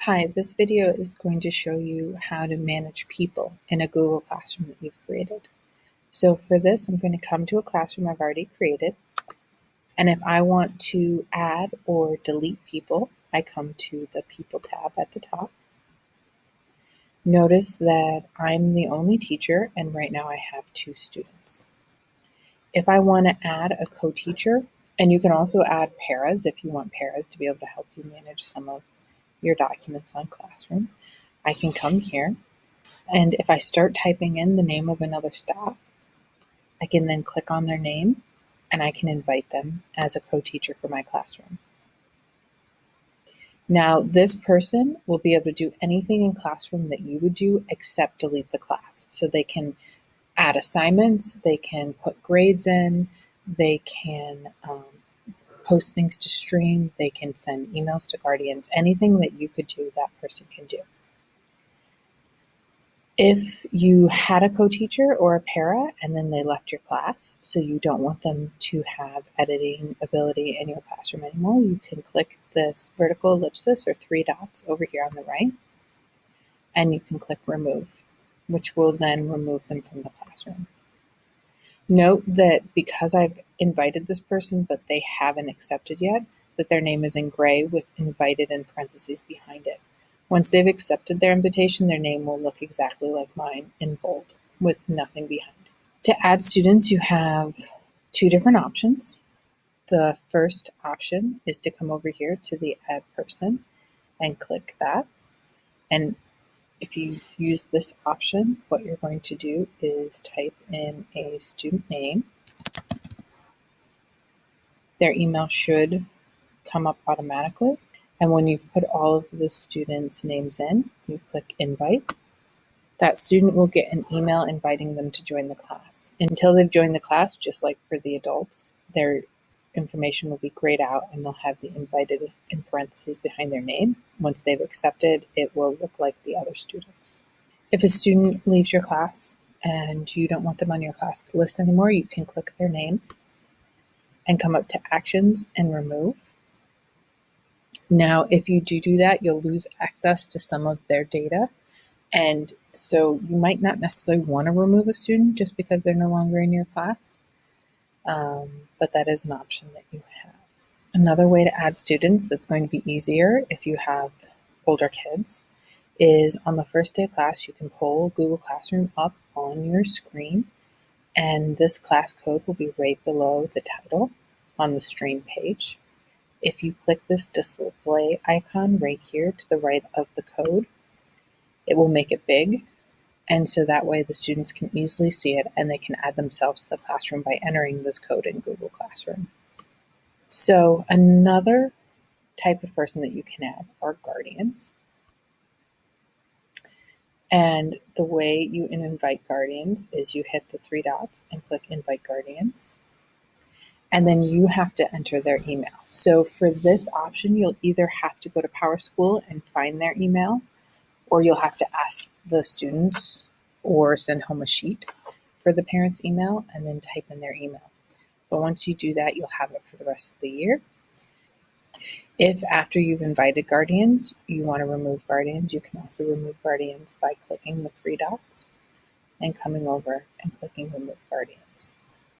Hi, this video is going to show you how to manage people in a Google Classroom that you've created. So for this, I'm going to come to a classroom I've already created. And if I want to add or delete people, I come to the People tab at the top. Notice that I'm the only teacher, and right now I have 2 students. If I want to add a co-teacher, and you can also add paras if you want paras to be able to help you manage some of your documents on Classroom, I can come here, and if I start typing in the name of another staff, I can then click on their name and I can invite them as a co-teacher for my classroom. Now, this person will be able to do anything in Classroom that you would do except delete the class. So they can add assignments, they can put grades in, they can post things to stream, they can send emails to guardians, anything that you could do, that person can do. If you had a co-teacher or a para and then they left your class, so you don't want them to have editing ability in your classroom anymore, you can click this vertical ellipsis or 3 dots over here on the right, and you can click remove, which will then remove them from the classroom. Note that because I've invited this person, but they haven't accepted yet, that their name is in gray with invited in parentheses behind it. Once they've accepted their invitation, their name will look exactly like mine in bold with nothing behind. To add students, you have 2 different options. The first option is to come over here to the add person and click that. And if you use this option, what you're going to do is type in a student name. Their email should come up automatically. And when you've put all of the students' names in, you click invite. That student will get an email inviting them to join the class. Until they've joined the class, just like for the adults, their information will be grayed out and they'll have the invited in parentheses behind their name. Once they've accepted, it will look like the other students. If a student leaves your class and you don't want them on your class list anymore, you can click their name and come up to actions and remove. Now, if you do that, you'll lose access to some of their data. And so you might not necessarily want to remove a student just because they're no longer in your class, but that is an option that you have. Another way to add students that's going to be easier if you have older kids is on the first day of class, you can pull Google Classroom up on your screen, and this class code will be right below the title on the stream page. If you click this display icon right here to the right of the code, it will make it big, and so that way the students can easily see it and they can add themselves to the classroom by entering this code in Google Classroom. So another type of person that you can add are guardians. And the way you invite guardians is you hit the 3 dots and click invite guardians. And then you have to enter their email. So for this option, you'll either have to go to PowerSchool and find their email, or you'll have to ask the students or send home a sheet for the parents' email and then type in their email. But once you do that, you'll have it for the rest of the year. If after you've invited guardians, you want to remove guardians, you can also remove guardians by clicking the 3 dots and coming over and clicking remove guardians.